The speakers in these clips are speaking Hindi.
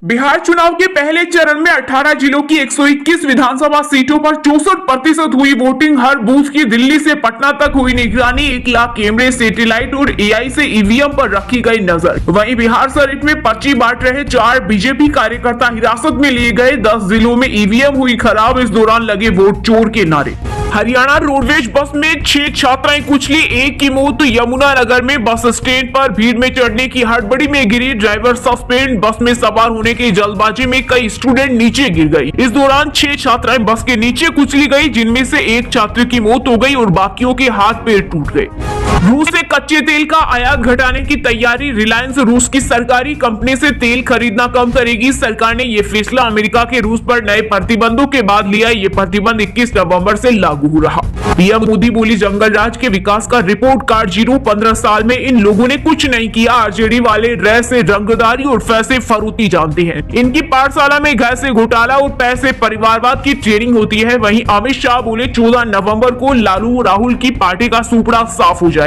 बिहार चुनाव के पहले चरण में 18 जिलों की 121 विधानसभा सीटों पर 64% हुई वोटिंग। हर बूथ की दिल्ली से पटना तक हुई निगरानी। 1 लाख कैमरे, सैटेलाइट और एआई से ईवीएम पर रखी गई नजर। वहीं बिहार शरीफ में पर्ची बांट रहे 4 बीजेपी कार्यकर्ता हिरासत में लिए गए। 10 जिलों में ईवीएम हुई खराब। इस दौरान लगे वोट चोर के नारे। हरियाणा रोडवेज बस में 6 छात्राएं कुचली, 1 की मौत। यमुनानगर में बस स्टैंड पर भीड़ में चढ़ने की हड़बड़ी में गिरी ड्राइवर सस्पेंड। बस में सवार होने की जल्दबाजी में कई स्टूडेंट नीचे गिर गई। इस दौरान 6 छात्राएं बस के नीचे कुचली गई, जिनमें से 1 छात्र की मौत हो गई और बाकियों के हाथ पैर टूट गए। रूस से कच्चे तेल का आयात घटाने की तैयारी। रिलायंस रूस की सरकारी कंपनी से तेल खरीदना कम करेगी। सरकार ने यह फैसला अमेरिका के रूस पर नए प्रतिबंधों के बाद लिया। ये प्रतिबंध 21 नवंबर से लागू हो रहा। पीएम मोदी बोली, जंगल राज के विकास का रिपोर्ट कार्ड जीरो। 15 साल में इन लोगों ने कुछ नहीं किया। आरजेडी वाले रह से रंगदारी और पैसे फरोती जानते हैं। इनकी पाठशाला में घर से घोटाला और पैसे परिवारवाद की ट्रेनिंग होती है। वहीं अमित शाह बोले, 14 नवंबर को लालू राहुल की पार्टी का सुपड़ा साफ हो जाएगा।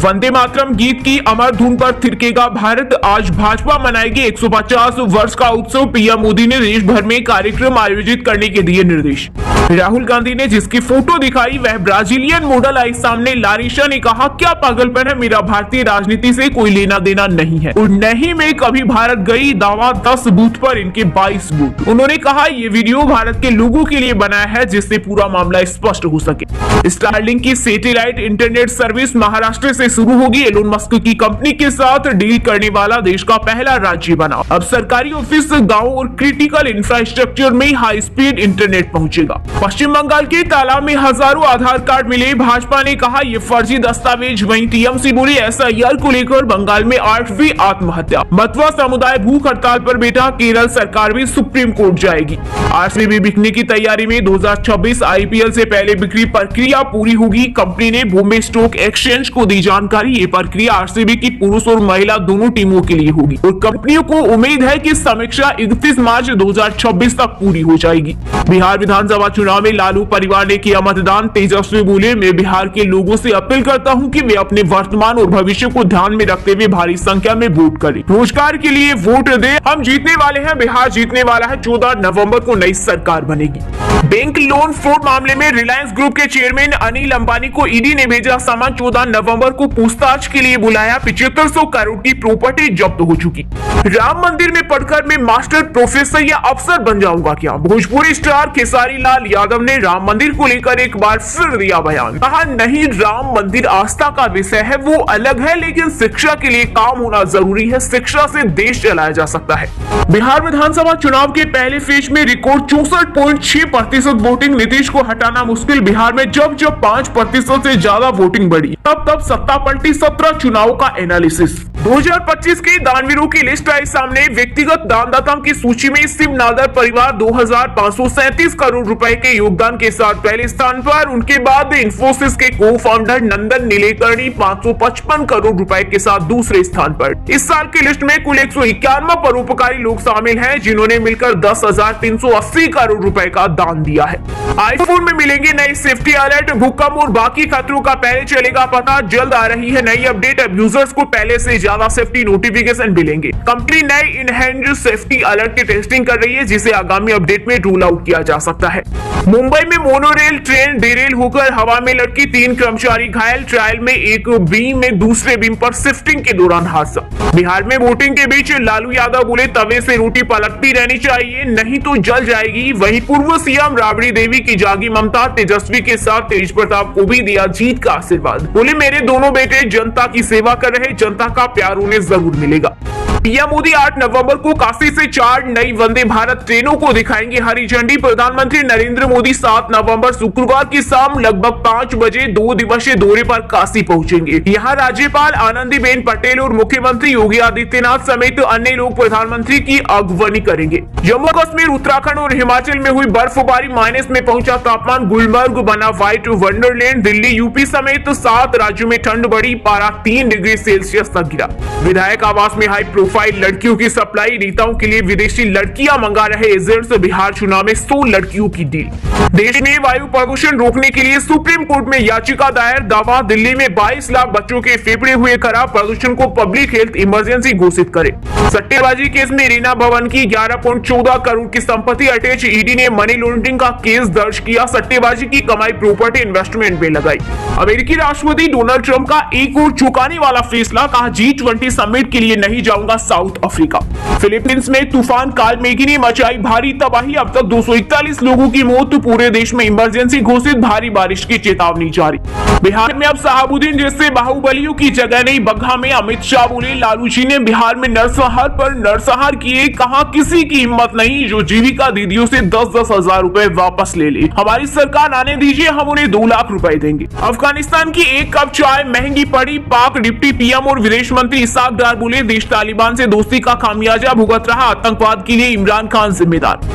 वंदे मातरम गीत की अमर धुन पर थिरकेगा भारत। आज भाजपा मनाएगी 150 वर्ष का उत्सव। पीएम मोदी ने देश भर में कार्यक्रम आयोजित करने के दिए निर्देश। राहुल गांधी ने जिसकी फोटो दिखाई वह ब्राजीलियन मॉडल आई सामने। लारिशा ने कहा, क्या पागलपन है, मेरा भारतीय राजनीति से कोई लेना देना नहीं है और नहीं मैं कभी भारत गई। दावा 10 बूथ पर इनके 22 बूथ। उन्होंने कहा, ये वीडियो भारत के लोगों के लिए बनाया है जिससे पूरा मामला स्पष्ट हो सके। स्टारलिंक की सैटेलाइट इंटरनेट सर्विस महाराष्ट्र से शुरू होगी। एलोन मस्क की कंपनी के साथ डील करने वाला देश का पहला राज्य बना। अब सरकारी ऑफिस, गाँव और क्रिटिकल इंफ्रास्ट्रक्चर में हाई स्पीड इंटरनेट पहुंचेगा। पश्चिम बंगाल के तालाब में हजारों आधार कार्ड मिले। भाजपा ने कहा, ये फर्जी दस्तावेज। वहीं टीएमसी बोली, एसआईआर को लेकर बंगाल में 8वीं आत्महत्या। मतवा समुदाय भूख हड़ताल पर बैठा। केरल सरकार भी सुप्रीम कोर्ट जाएगी। आरसीबी बिकने की तैयारी में। 2026 आईपीएल से पहले बिक्री प्रक्रिया पूरी होगी। कंपनी ने बॉम्बे स्टॉक एक्सचेंज को दी जानकारी। ये प्रक्रिया आरसीबी की पुरुष और महिला दोनों टीमों के लिए होगी और कंपनियों को उम्मीद है कि समीक्षा 31 मार्च 2026 तक पूरी हो जाएगी। बिहार विधानसभा चुनाव में लालू परिवार ने किया मतदान। तेजस्वी बोले, मैं बिहार के लोगों से अपील करता हूं कि वे अपने वर्तमान और भविष्य को ध्यान में रखते हुए भारी संख्या में वोट करें। रोजगार के लिए वोट दें। हम जीतने वाले हैं, बिहार जीतने वाला है। 14 नवंबर को नई सरकार बनेगी। बैंक लोन फ्रॉड मामले में रिलायंस ग्रुप के चेयरमैन अनिल अंबानी को ईडी ने भेजा सामान। 14 नवंबर को पूछताछ के लिए बुलाया। 7500 करोड़ की प्रॉपर्टी जब्त हो चुकी। राम मंदिर में पढ़कर मैं मास्टर, प्रोफेसर या अफसर बन जाऊंगा क्या? भोजपुरी स्टार खेसारी लाल यादव ने राम मंदिर को लेकर एक बार फिर दिया बयान। कहा, नहीं, राम मंदिर आस्था का विषय है, वो अलग है, लेकिन शिक्षा के लिए काम होना जरूरी है। शिक्षा से देश चलाया जा सकता है। बिहार विधानसभा चुनाव के पहले फेज में रिकॉर्ड 64.6% वोटिंग। नीतीश को हटाना मुश्किल। बिहार में जब 5% से ज्यादा वोटिंग बढ़ी तब सत्ता पलटी। 17 चुनाव का एनालिसिस। 2025 के दानवीरों की लिस्ट आई सामने। व्यक्तिगत दानदाताओं की सूची में शिव नादर परिवार 2537 करोड़ रुपए के योगदान के साथ पहले स्थान पर। उनके बाद इंफोसिस के को फाउंडर नंदन नीलेकर्णी 555 करोड़ रुपए के साथ दूसरे स्थान पर। इस साल की लिस्ट में कुल 151 परोपकारी लोग शामिल हैं, जिन्होंने मिलकर 10,380 करोड़ रुपए का दान दिया है। आईफोन में मिलेंगे नए सेफ्टी अलर्ट। भूकंप और बाकी खतरों का पहले चलेगा पता। जल्द आ रही है नई अपडेट। अब यूजर्स को पहले से ज्यादा सेफ्टी नोटिफिकेशन मिलेंगे। कंपनी नए इनहैंस्ड सेफ्टी अलर्ट की टेस्टिंग कर रही है, जिसे आगामी अपडेट में रोल आउट किया जा सकता है। मुंबई में मोनोरेल ट्रेन डिरेल होकर हवा में लटकी। 3 कर्मचारी घायल। ट्रायल में एक बीम में दूसरे बीम पर शिफ्टिंग के दौरान हादसा। बिहार में वोटिंग के बीच लालू यादव बोले, तवे से रोटी पलटती रहनी चाहिए, नहीं तो जल जाएगी। वहीं पूर्व सीएम राबड़ी देवी की जागी ममता। तेजस्वी के साथ तेज प्रताप को भी दिया जीत का आशीर्वाद। बोले, मेरे दोनों बेटे जनता की सेवा कर रहे, जनता का प्यार उन्हें जरूर मिलेगा। पीएम मोदी 8 नवंबर को काशी से 4 नई वंदे भारत ट्रेनों को दिखाएंगे हरी झंडी। प्रधानमंत्री नरेंद्र मोदी 7 नवंबर शुक्रवार की शाम लगभग 5 बजे 2 दिवसीय दौरे पर काशी पहुंचेंगे। यहां राज्यपाल आनंदीबेन पटेल और मुख्यमंत्री योगी आदित्यनाथ समेत अन्य लोग प्रधानमंत्री की अगवानी करेंगे। जम्मू कश्मीर, उत्तराखंड और हिमाचल में हुई बर्फबारी। माइनस में पहुंचा तापमान। गुलमर्ग बना व्हाइट वंडरलैंड। दिल्ली, यूपी समेत 7 राज्यों में ठंड बढ़ी। पारा 3 डिग्री सेल्सियस तक गिरा। विधायक आवास में हाई प्रोफाइल प्रोफाइल लड़कियों की सप्लाई, नेताओं के लिए विदेशी लड़कियां मंगा रहे एजेंट्स, बिहार चुनाव में 100 लड़कियों की डील। देश में वायु प्रदूषण रोकने के लिए सुप्रीम कोर्ट में याचिका दायर, दावा दिल्ली में 22 लाख बच्चों के फेफड़े हुए खराब, प्रदूषण को पब्लिक हेल्थ इमरजेंसी घोषित करे। सट्टेबाजी केस में रीना भवन की 11.14 करोड़ की संपत्ति अटैच, ईडी ने मनी लॉन्ड्रिंग का केस दर्ज किया, सट्टेबाजी की कमाई प्रॉपर्टी इन्वेस्टमेंट में लगाई। अमेरिकी राष्ट्रपति डोनाल्ड ट्रंप का एक और चौंकाने वाला फैसला, कहा G20 समिट के लिए नहीं जाऊंगा साउथ अफ्रीका। फिलीपींस में तूफान कालमेघी ने मचाई भारी तबाही, अब तक 241 लोगों की मौत, पूरे देश में इमरजेंसी घोषित, भारी बारिश की चेतावनी जारी। बिहार में अब साहबुद्दीन जैसे बाहुबलियों की जगह नहीं, बगहा में अमित शाह बोले लालू जी ने बिहार में नरसंहार पर नरसंहार किए, कहा किसी की हिम्मत नहीं जो जीविका दीदियों से 10-10 हजार रुपए वापस ले ले, हमारी सरकार आने दीजिए, हम उन्हें 2 लाख रुपए देंगे। अफगानिस्तान की 1 कप चाय महंगी पड़ी, पाक डिप्टी पीएम और विदेश मंत्री इसाक डार बोले देश तालिबान से दोस्ती का खामियाजा भुगत रहा, आतंकवाद के लिए इमरान खान जिम्मेदार।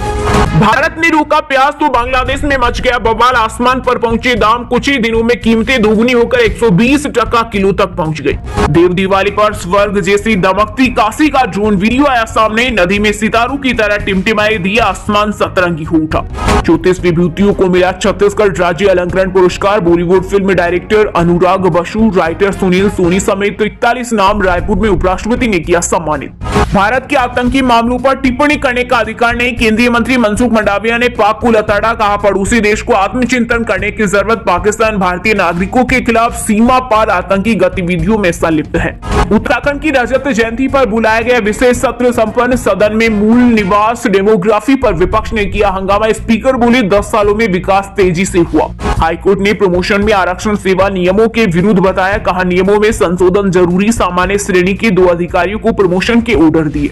भारत ने रोका प्याज तो बांग्लादेश में मच गया बवाल, आसमान पर पहुंचे दाम, कुछ ही दिनों में कीमतें दोगुनी होकर 120 टका किलो तक पहुंच गई। देव दिवाली पर स्वर्ग जैसी दमकती काशी का ड्रोन वीडियो आया सामने, नदी में सितारों की तरह टिमटिमाए दिया, आसमान सतरंगी हो उठा। 34 विभूतियों को मिला छत्तीसगढ़ राज्य अलंकरण पुरस्कार, बॉलीवुड फिल्म डायरेक्टर अनुराग बसु, राइटर सुनील सोनी समेत 41 नाम रायपुर में उपराष्ट्रपति ने किया सम्मानित। भारत के आतंकी मामलों पर टिप्पणी करने का अधिकार नहीं, केंद्रीय मंत्री मनसुख मंडाविया ने पाक को लताड़ा, कहा पड़ोसी देश को आत्मचिंतन करने की जरूरत, पाकिस्तान भारतीय नागरिकों के खिलाफ सीमा पार आतंकी गतिविधियों में संलिप्त है। उत्तराखंड की रजत जयंती पर बुलाया गया विशेष सत्र संपन्न, सदन में मूल निवास डेमोग्राफी पर विपक्ष ने किया हंगामा, स्पीकर बोले 10 सालों में विकास तेजी से हुआ। हाईकोर्ट ने प्रमोशन में आरक्षण सेवा नियमों के विरुद्ध बताया, कहा नियमों में संशोधन जरूरी, सामान्य श्रेणी के 2 अधिकारियों को प्रमोशन के ऑर्डर दिए।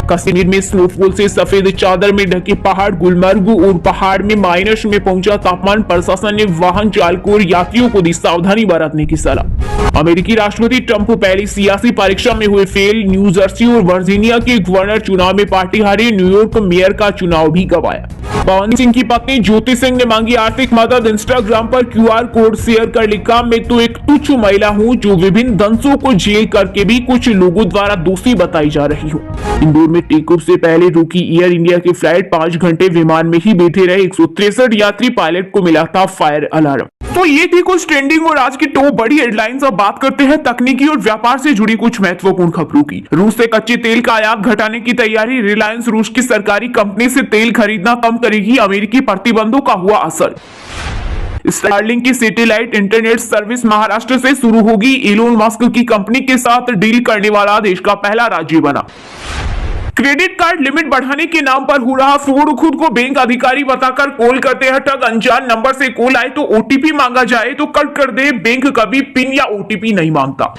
कश्मीर में स्नोफॉल से सफेद चादर में ढके पहाड़, गुलमर्ग और पहाड़ में माइनस में पहुंचा तापमान, प्रशासन ने वाहन चालकों और यात्रियों को दी सावधानी बरतने की सलाह। अमेरिकी राष्ट्रपति ट्रंप पहली सियासी परीक्षा में हुए फेल, न्यू जर्सी और वर्जीनिया के गवर्नर चुनाव में पार्टी हारी, न्यूयॉर्क मेयर का चुनाव भी गंवाया। पवन सिंह की पत्नी ज्योति सिंह ने मांगी आर्थिक मदद, इंस्टाग्राम पर QR कोड शेयर कर लिखा, मैं तो एक तुच्छ महिला हूं जो विभिन्न दंशों को जेल करके भी कुछ लोगों द्वारा दोषी बताई जा रही हूं। इंदौर में टेक ऑफ से पहले रुकी एयर इंडिया की फ्लाइट, 5 घंटे विमान में ही बैठे रहे 163 यात्री, पायलट को मिला था फायर अलार्म। तो ये थी कुछ ट्रेंडिंग और आज की टॉप बड़ी हेडलाइंस। अब बात करते हैं तकनीकी और व्यापार से जुड़ी कुछ महत्वपूर्ण खबरों की। रूस से कच्चे तेल का आयात घटाने की तैयारी, रिलायंस रूस की सरकारी कंपनी से तेल खरीदना कम करेगी, अमेरिकी प्रतिबंधों का हुआ असर। स्टारलिंक की सैटेलाइट इंटरनेट सर्विस महाराष्ट्र से शुरू होगी, इलोन मस्क की कंपनी के साथ डील करने वाला देश का पहला राज्य बना। क्रेडिट कार्ड लिमिट बढ़ाने के नाम पर हो रहा फ्रॉड, खुद को बैंक अधिकारी बताकर कॉल करते हैं ठग, अनजान नंबर से कॉल आए तो OTP मांगा जाए तो कट कर दे, बैंक कभी पिन या OTP नहीं मांगता।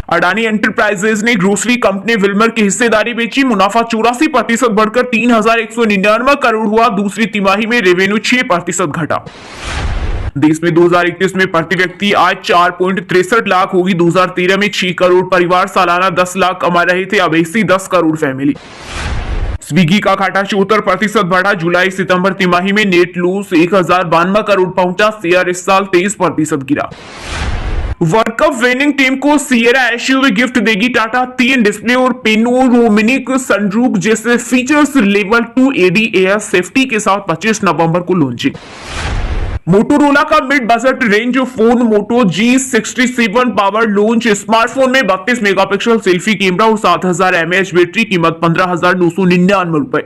अडानी एंटरप्राइजेज ने ग्रोसरी कंपनी विल्मर की हिस्सेदारी बेची, मुनाफा 84% बढ़कर 3199 करोड़ हुआ, दूसरी तिमाही में रेवेन्यू 6% घटा। देश में 2021 में प्रति व्यक्ति आय 4.63 लाख होगी, 2013 में 6 करोड़ परिवार सालाना 10 लाख कमा रहे थे, अब ऐसी 10 करोड़ फैमिली। स्विगी का घाटा 74% बढ़ा, जुलाई सितंबर तिमाही में नेट लॉस 1092 करोड़ पहुंचा, शेयर इस साल 23% गिरा। वर्ल्ड कप विनिंग टीम को सिएरा SUV गिफ्ट देगी टाटा, 3 डिस्प्ले और पेनोरामिक सनरूफ जैसे फीचर्स, लेवल 2 ADAS सेफ्टी के साथ 25 नवंबर को लॉन्चिंग। मोटोरोला का मिड बजट रेंज फोन मोटो G67 पावर लॉन्च, स्मार्टफोन में 32 मेगापिक्सल सेल्फी कैमरा और 7000 mAh बैटरी, कीमत 15,999 रुपए।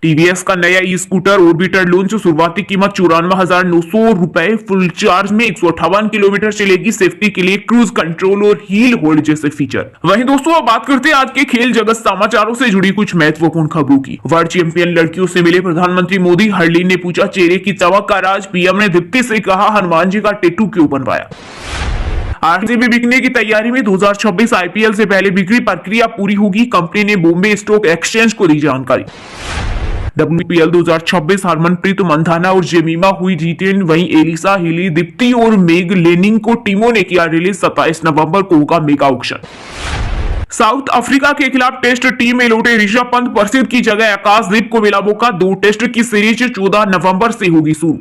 टीवीएस का नया ई स्कूटर ऑर्बिटर लॉन्च, शुरुआती कीमत 94,900 रुपए, फुल चार्ज में 158 किलोमीटर चलेगी, सेफ्टी के लिए क्रूज कंट्रोल और हील होल्ड जैसे फीचर। वहीं दोस्तों अब बात करते हैं आज के खेल जगत समाचारों से जुड़ी कुछ महत्वपूर्ण खबरों की। वर्ल्ड चैंपियन लड़कियों से मिले प्रधानमंत्री मोदी, हरलीन ने पूछा चेहरे की चमक का राज, पीएम ने दीप्ति से कहा हनुमान जी का टैटू क्यों बनवाया। RCB बिकने की तैयारी में, 2026 IPL से पहले बिक्री प्रक्रिया पूरी होगी, कंपनी ने बॉम्बे स्टॉक एक्सचेंज को दी जानकारी। WPL 2026 हरमनप्रीत मंधाना और जेमिमा हुई रिटेन, वहीं एलिसा हिली, दीप्ति और मेग लेनिंग को टीमों ने किया रिलीज, 27 नवंबर को होगा मेगा ऑक्शन। साउथ अफ्रीका के खिलाफ टेस्ट टीम में लौटे ऋषभ पंत, प्रसिद्ध की जगह आकाशदीप को मिला मौका, 2 टेस्ट की सीरीज 14 नवंबर से होगी शुरू।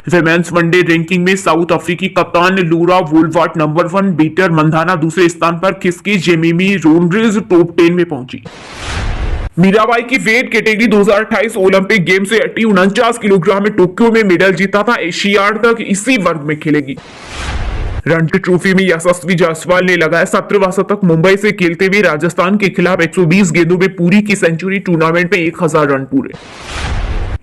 विमेंस वनडे रैंकिंग में साउथ अफ्रीकी कप्तान लूरा वुलवार्ट नंबर 1, बीटर मंधाना दूसरे स्थान पर खिसकी, जेमिमी रोड्रिग्स टॉप 10 में पहुंची। मीराबाई की वेट कैटेगरी 2028 ओलंपिक गेम से हटी, 49 किलोग्राम में टोक्यो में मेडल जीता था, एशियाड तक इसी वर्ग में खेलेगी। रणजी ट्रॉफी में यशस्वी जायसवाल ने लगाया 17वां शतक, मुंबई से खेलते हुए राजस्थान के खिलाफ 120 गेंदों में पूरी की सेंचुरी, टूर्नामेंट में 1000 रन पूरे।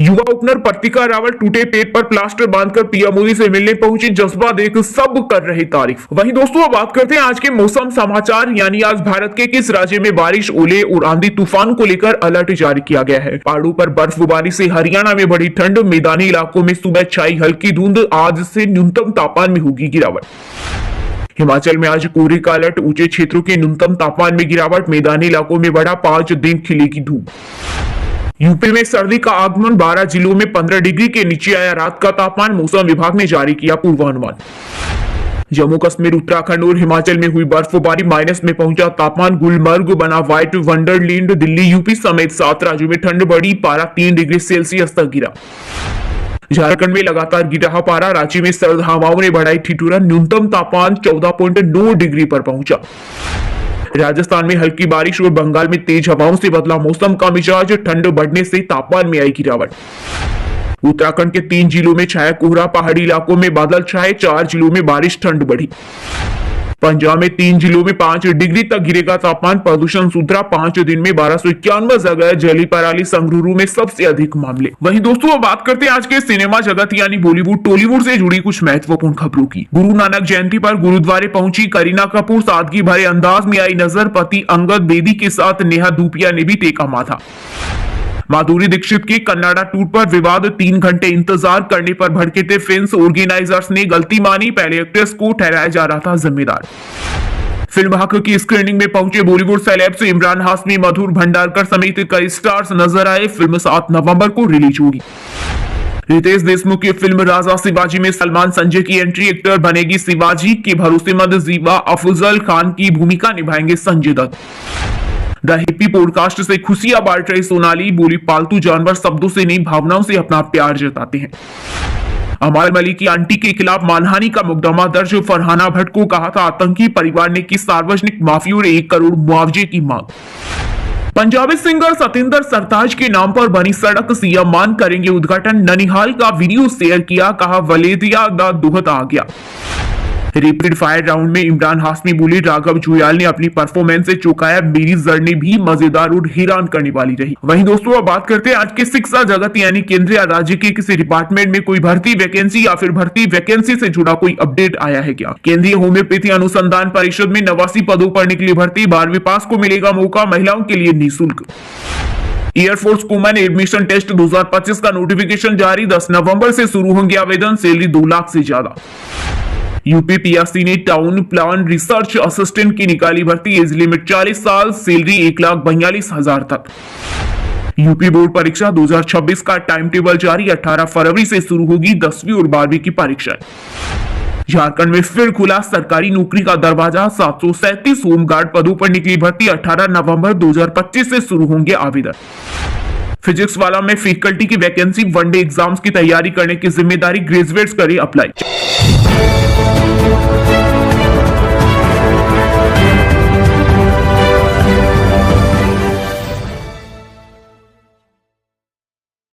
युवा ओपनर पर्तिका रावल टूटे पेट पर प्लास्टर बांधकर पीएम मोदी से मिलने पहुंची, जज्बा देख सब कर रहे तारीफ। वहीं दोस्तों अब बात करते हैं आज के मौसम समाचार, यानी आज भारत के किस राज्य में बारिश, ओले और आंधी तूफान को लेकर अलर्ट जारी किया गया है। पहाड़ों पर बर्फबारी से हरियाणा में बढ़ी ठंड, मैदानी इलाकों में सुबह छाई हल्की धुंध, आज से न्यूनतम तापमान में होगी गिरावट। हिमाचल में आज कोहरे का अलर्ट, ऊंचे क्षेत्रों के न्यूनतम तापमान में गिरावट, मैदानी इलाकों में बढ़ा, 5 दिन खिलेगी धूप। यूपी में सर्दी का आगमन, 12 जिलों में 15 डिग्री के नीचे आया रात का तापमान, मौसम विभाग ने जारी किया पूर्वानुमान। जम्मू कश्मीर, उत्तराखंड और हिमाचल में हुई बर्फबारी, माइनस में पहुंचा तापमान, गुलमर्ग बना व्हाइट वंडरलैंड, दिल्ली यूपी समेत 7 राज्यों में ठंड बढ़ी, पारा 3 डिग्री सेल्सियस तक गिरा। झारखंड में लगातार गिरा पारा, रांची में सर्द हवाओं ने बढ़ाई ठिठुरन, न्यूनतम तापमान 14.9 डिग्री पर पहुंचा। राजस्थान में हल्की बारिश और बंगाल में तेज हवाओं से बदला मौसम का मिजाज, ठंड बढ़ने से तापमान में आई गिरावट। उत्तराखंड के 3 जिलों में छाया कोहरा, पहाड़ी इलाकों में बादल छाए, 4 जिलों में बारिश, ठंड बढ़ी। पंजाब में 3 जिलों में 5 डिग्री तक गिरेगा तापमान, प्रदूषण सुधरा, 5 दिन में 1291 जगह जली पराली, संगरूर में सबसे अधिक मामले। वहीं दोस्तों अब बात करते हैं आज के सिनेमा जगत यानी बॉलीवुड टॉलीवुड से जुड़ी कुछ महत्वपूर्ण खबरों की। गुरु नानक जयंती पर गुरुद्वारे पहुंची करीना कपूर, सादगी भरे अंदाज में आई नजर, पति अंगद बेदी के साथ नेहा धूपिया ने भी टेका माथा। माधुरी दीक्षित की कन्नाडा टूर पर विवाद, 3 घंटे इंतजार करने पर भड़के थे फैंस, ऑर्गेनाइजर्स ने गलती मानी, पहले एक्ट्रेस को ठहराया जा रहा था जिम्मेदार। फिल्म हक की स्क्रीनिंग में पहुंचे बॉलीवुड सेलेब्स, इमरान हाशमी, मधुर भंडारकर समेत कई स्टार्स नजर आए। फिल्म 7 नवंबर को रिलीज होगी। रितेश देशमुख की फिल्म राजा शिवाजी में सलमान संजय की एंट्री, एक्टर बनेगी शिवाजी की भरोसेमंद जीवा, अफजल खान की भूमिका निभाएंगे Sanjay Dutt. The Hippie Podcast से खुशियां बांट रही सोनाली, बोली पालतू जानवर शब्दों से नहीं भावनाओं से अपना प्यार जताते हैं। अमाल मलिक की आंटी के खिलाफ मानहानि का मुकदमा दर्ज, फरहाना भट्ट को कहा था आतंकी, परिवार ने की सार्वजनिक माफी और 1 करोड़ मुआवजे की मांग। पंजाबी सिंगर सतिंदर सरताज के नाम पर बनी सड़क सीएम मान करेंगे उद्घाटन, ननिहाल का वीडियो शेयर किया, कहा वलेदिया द दुहत आ गया। रैपिड फायर राउंड में इमरान हाशमी बोले राघव जुयाल ने अपनी परफॉर्मेंस से चौंकाया, मेरी जर्नी भी मजेदार और हैरान करने वाली रही। वहीं दोस्तों अब बात करते हैं आज के शिक्षा जगत यानी केंद्र या राज्य के किसी डिपार्टमेंट में कोई भर्ती वैकेंसी या फिर भर्ती वैकेंसी से जुड़ा कोई अपडेट आया है क्या। केंद्रीय होम्योपैथी अनुसंधान परिषद में 89 पदों पर निकली भर्ती, 12वीं पास को मिलेगा मौका, महिलाओं के लिए निःशुल्क। एयरफोर्स वुमेन एडमिशन टेस्ट 2025 का नोटिफिकेशन जारी, 10 नवंबर से शुरू होंगे आवेदन, सैलरी 2 लाख से ज्यादा। यूपीपीएससी ने टाउन प्लान रिसर्च असिस्टेंट की निकाली भर्ती, एज लिमिट 40 साल, सैलरी 1,42,000 तक। यूपी बोर्ड परीक्षा 2026 का टाइम टेबल जारी, 18 फरवरी से शुरू होगी 10वीं और 12वीं की परीक्षाएं। झारखंड में फिर खुला सरकारी नौकरी का दरवाजा, 737 होमगार्ड पदों पर निकली भर्ती, 18 नवंबर 2025 से शुरू होंगे आवेदन। फिजिक्स वाला में फैकल्टी की वैकेंसी, वनडे एग्जाम्स की तैयारी करने की जिम्मेदारी, ग्रेजुएट्स करें अप्लाई।